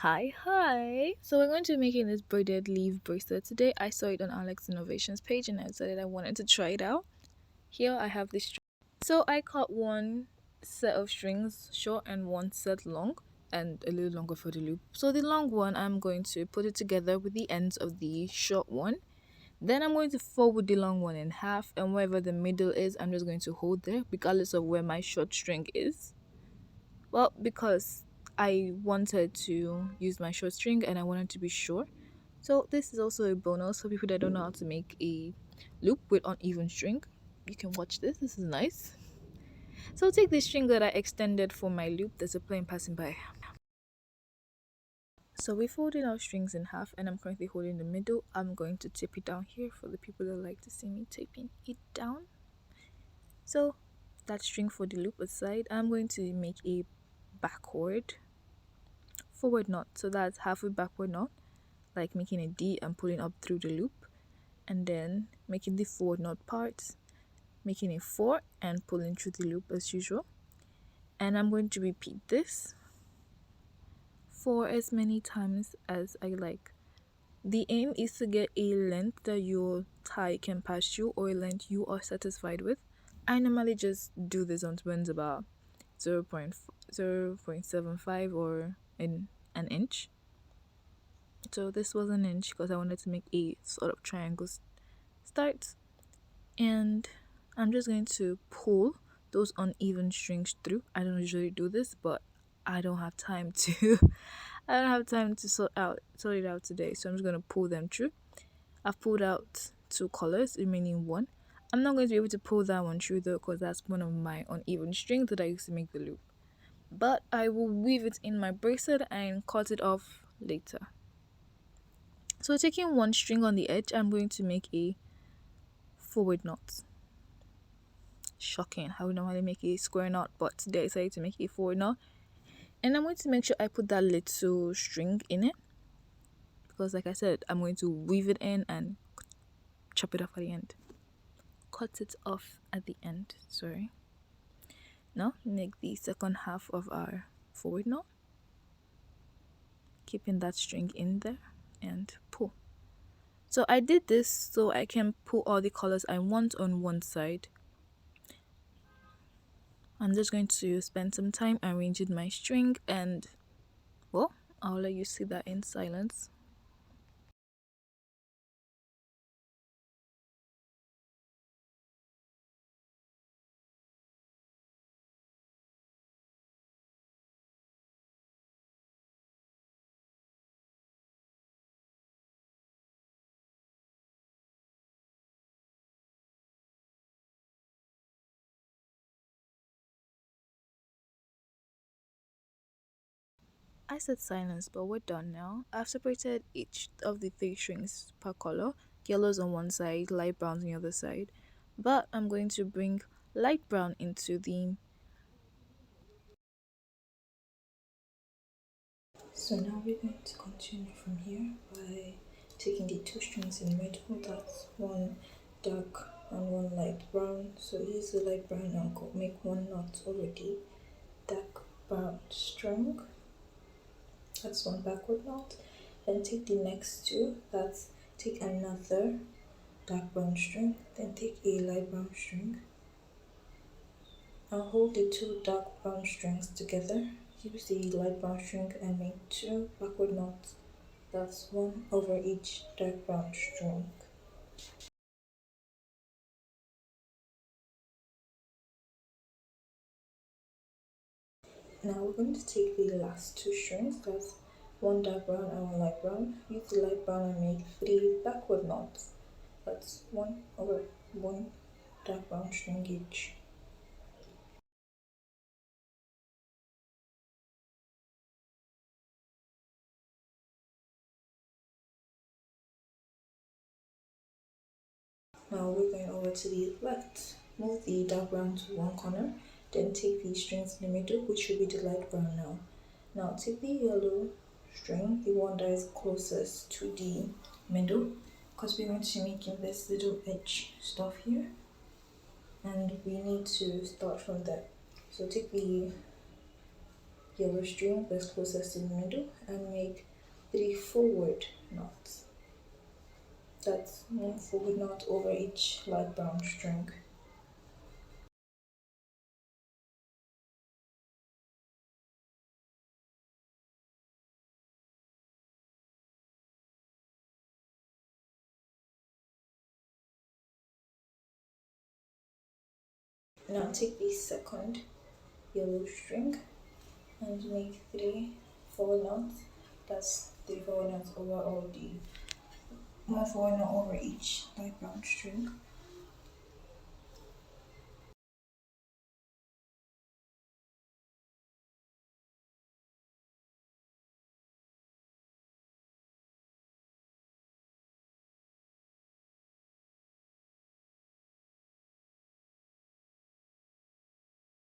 Hi. So we're going to be making this braided leaf bracelet today. I saw it on Alex Innovations page and I decided I wanted to try it out. Here I have this string. So I cut one set of strings short and one set long and a little longer for the loop. So the long one, I'm going to put it together with the ends of the short one. Then I'm going to fold the long one in half, and wherever the middle is, I'm just going to hold there regardless of where my short string is. Well, because I wanted to use my short string and I wanted to be sure. So this is also a bonus for people that don't know how to make a loop with uneven string. You can watch this. This is nice. So take this string that I extended for my loop. There's a plane passing by. So we folded our strings in half and I'm currently holding the middle. I'm going to tip it down here for the people that like to see me taping it down. So that string for the loop aside, I'm going to make a backward forward knot. So that's halfway backward knot, like making a D and pulling up through the loop, and then making the forward knot parts, making a 4 and pulling through the loop as usual. And I'm going to repeat this for as many times as I like. The aim is to get a length that your tie can pass through or a length you are satisfied with. I normally just do this on twins about 0.75 or an inch. So this was an inch because I wanted to make a sort of triangle start, and I'm just going to pull those uneven strings through. I don't usually do this, but I don't have time to I don't have time to sort it out today, so I'm just going to pull them through. I've pulled out two colors, remaining one. I'm not going to be able to pull that one through though, because that's one of my uneven strings that I used to make the loop, but I will weave it in my bracelet and cut it off later. So taking one string on the edge, I'm going to make a forward knot. Shocking, I would normally make a square knot, but today I decided to make a forward knot. And I'm going to make sure I put that little string in it, because like I said, I'm going to weave it in and chop it off at the end. Cut it off at the end, sorry. Now make the second half of our forward knot, keeping that string in there, and pull. So I did this so I can pull all the colors I want on one side. I'm just going to spend some time arranging my string, and well, I'll let you see that in silence. I said silence, but we're done now. I've separated each of the three strings per color, yellows on one side, light browns on the other side. But I'm going to bring light brown into the... So now we're going to continue from here by taking the two strings in the middle, that's one dark and one light brown. So use the light brown and make one knot over the dark brown string. That's one backward knot. Then take the next two, that's take another dark brown string, then take a light brown string and hold the two dark brown strings together. Use the light brown string and make two backward knots, that's one over each dark brown string. Now we're going to take the last two strings, that's one dark brown and one light brown. Use the light brown and make three backward knots, that's one over one dark brown string each. Now we're going over to the left. Move the dark brown to one corner, then take the strings in the middle, which should be the light brown now. Now take the yellow string, the one that is closest to the middle, because we're going to be making this little edge stuff here, and we need to start from there. So take the yellow string that's closest to the middle and make make 3 forward knots. That's 1 forward knot over each light brown string. Now take the second yellow string and make 3 forward knots. That's 3 forward knots over all the 1 forward knot over each light brown string.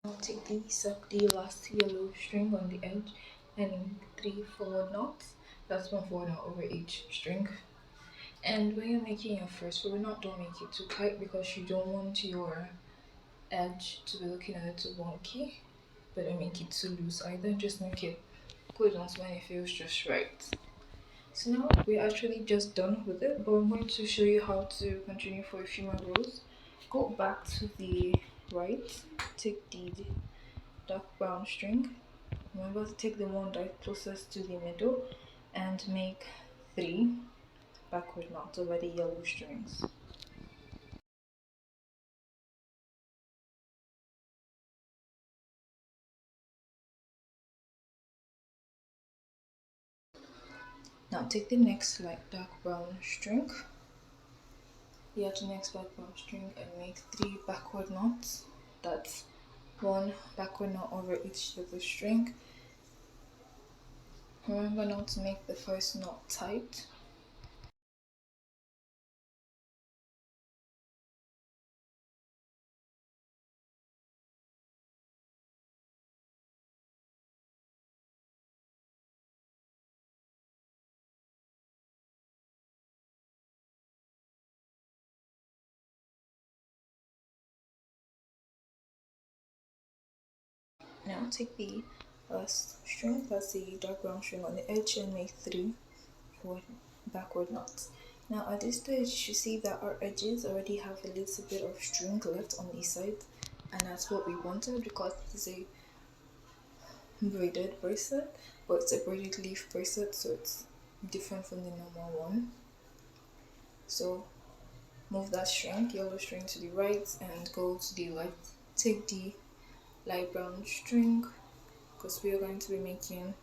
Now take the last yellow string on the edge and make 3 forward knots. That's 1 forward knot over each string. And when you're making your first forward knot, don't make it too tight because you don't want your edge to be looking a little wonky, but don't make it too loose either. Just make it good ones when it feels just right. So now we're actually just done with it, but I'm going to show you how to continue for a few more rows. Go back to the right, take the dark brown string. Remember to take the one right closest to the middle and make 3 backward knots over the yellow strings. Now take the next light dark brown string. Yeah, the next dark brown string and make 3 backward knots. That's 1 backward knot over each of the string. Remember not to make the first knot tight. Now take the last string, that's the dark brown string on the edge, and make 3 backward knots. Now at this stage you should see that our edges already have a little bit of string left on each side, and that's what we wanted because it's a braided bracelet, but it's a braided leaf bracelet, so it's different from the normal one. So move that string, yellow string, to the right and go to the light. Take the light brown string because we are going to be making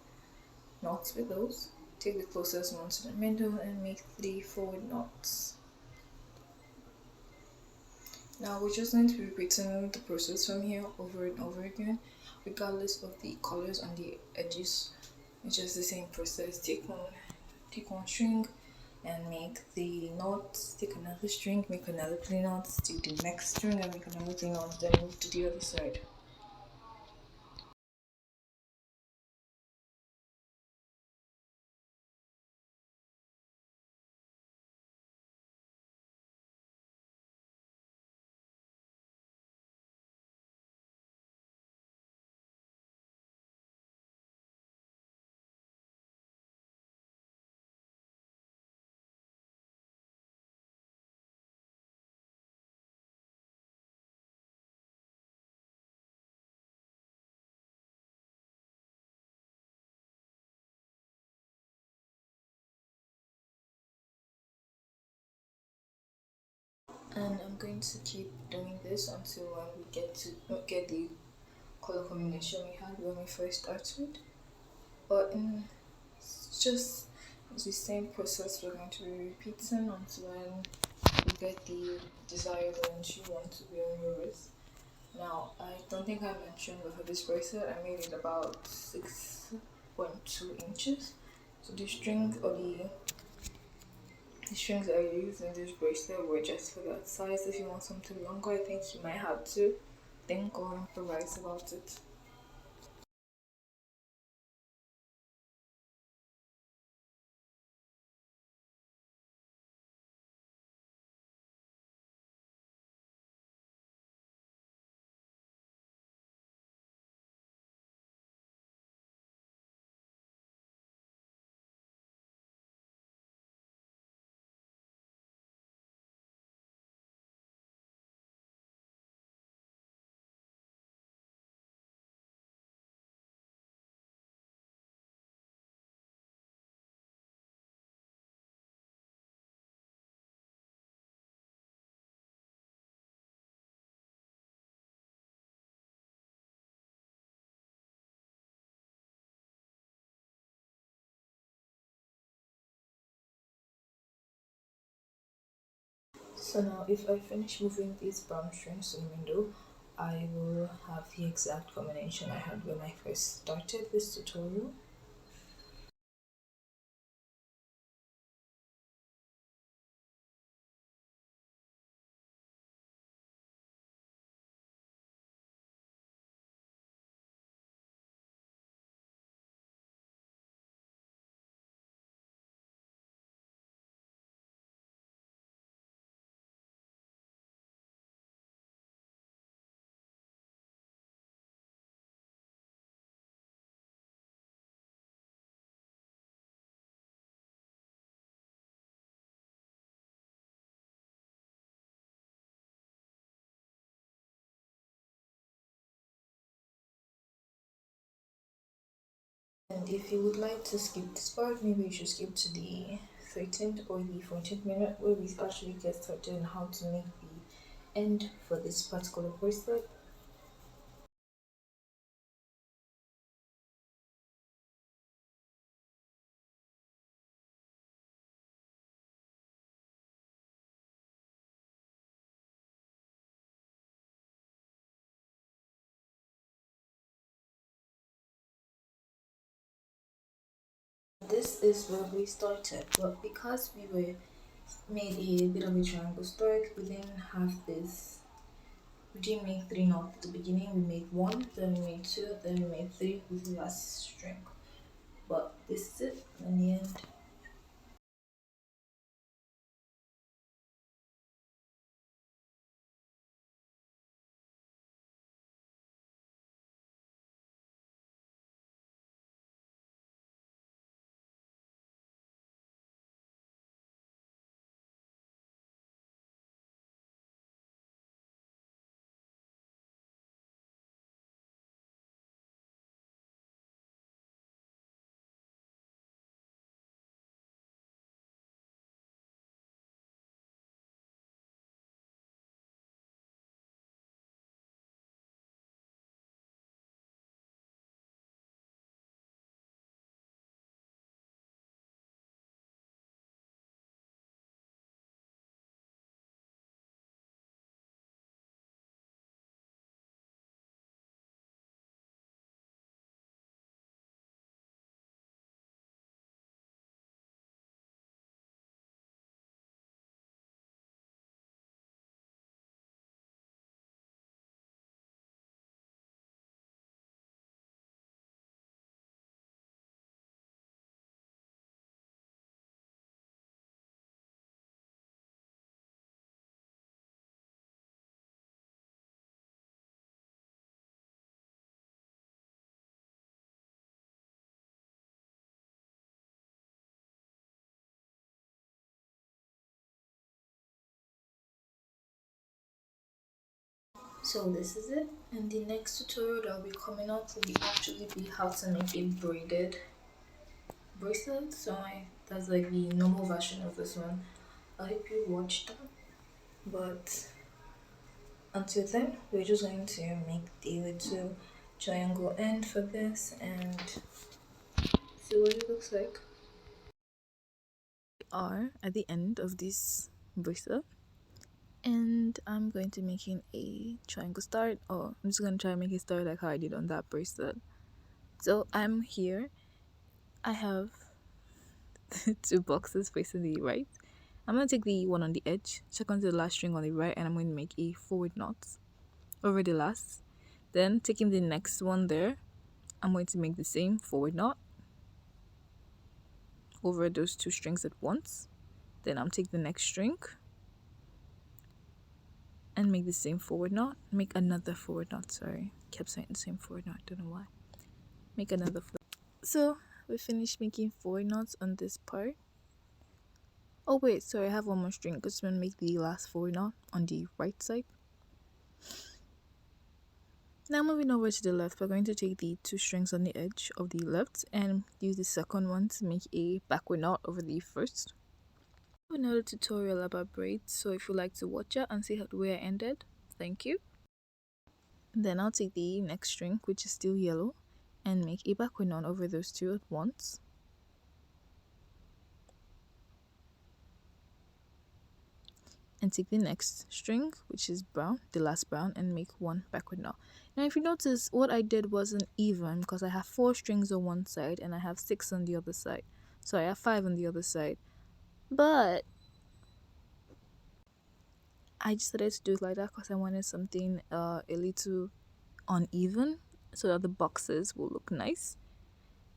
knots with those. Take the closest one to the middle and make 3 forward knots. Now we're just going to be repeating the process from here over and over again, regardless of the colors on the edges. It's just the same process. Take one string and make the knots. Take another string, make another 3 knots. Take the next string and make another 3 knots. Then move to the other side. And I'm going to keep doing this until we get the color combination we had when we first started. But it's just the same process we're going to be repeating until when we get the desired length you want to be on your wrist. Now, I don't think I mentioned, but for this bracelet I made it about 6.2 inches. So the string or the strings I used in this bracelet were just for that size. If you want something longer, I think you might have to think or improvise about it. So now if I finish moving these brown strings to the window, I will have the exact combination I had when I first started this tutorial. And if you would like to skip this part, maybe you should skip to the 13th or the 14th minute where we actually get started on how to make the end for this particular bracelet. This is where we started, but because we were made a bit of a triangle start, we didn't have this. We didn't make three knots at the beginning. We made one, then we made two, then we made three with the last string. But this is it in the end. So this is it. And the next tutorial that will be coming up will be actually be how to make a braided bracelet. So that's like the normal version of this one. I hope you watched that. But until then, we're just going to make the little triangle end for this and see what it looks like. We are at the end of this bracelet, and I'm going to making a triangle start, or I'm just going to try and make a start like how I did on that bracelet. So I'm here. I have two boxes facing the right. I'm going to take the one on the edge, check onto the last string on the right, and I'm going to make a forward knot over the last. Then taking the next one there, I'm going to make the same forward knot over those two strings at once. Then I'm take the next string and make the same forward knot. Make another forward knot, sorry. Kept saying the same forward knot, don't know why. Make another forward. So we finished making forward knots on this part. Oh wait, sorry, I have one more string because I'm gonna make the last forward knot on the right side. Now moving over to the left, we're going to take the two strings on the edge of the left and use the second one to make a backward knot over the first. I have another tutorial about braids, so if you'd like to watch it and see where I ended, thank you. Then I'll take the next string, which is still yellow, and make a backward knot over those two at once. and take the next string, which is brown, the last brown, and make one backward knot. Now if you notice, what I did wasn't even because I have 4 strings on one side and I have 6 on the other side, so I have 5 on the other side, but I decided to do it like that because I wanted something a little uneven so that the boxes will look nice.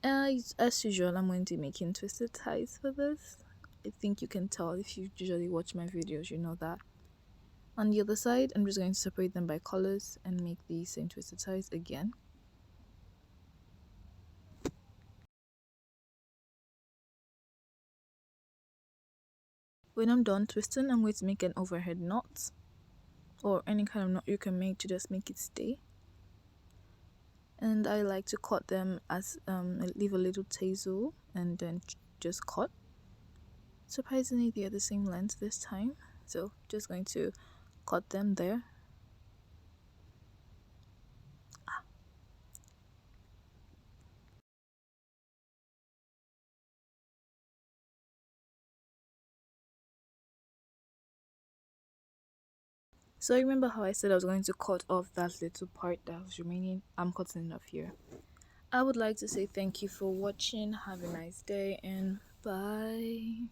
As usual, I'm going to be making twisted ties for this. I think you can tell if you usually watch my videos, you know that. On the other side, I'm just going to separate them by colors and make the same twisted ties again. When I'm done twisting, I'm going to make an overhead knot, or any kind of knot you can make to just make it stay. And I like to cut them as leave a little tassel and then just cut. Surprisingly, they are the same length this time, so just going to cut them there. So remember how I said I was going to cut off that little part that was remaining? I'm cutting it off here. I would like to say thank you for watching. Have a nice day and bye.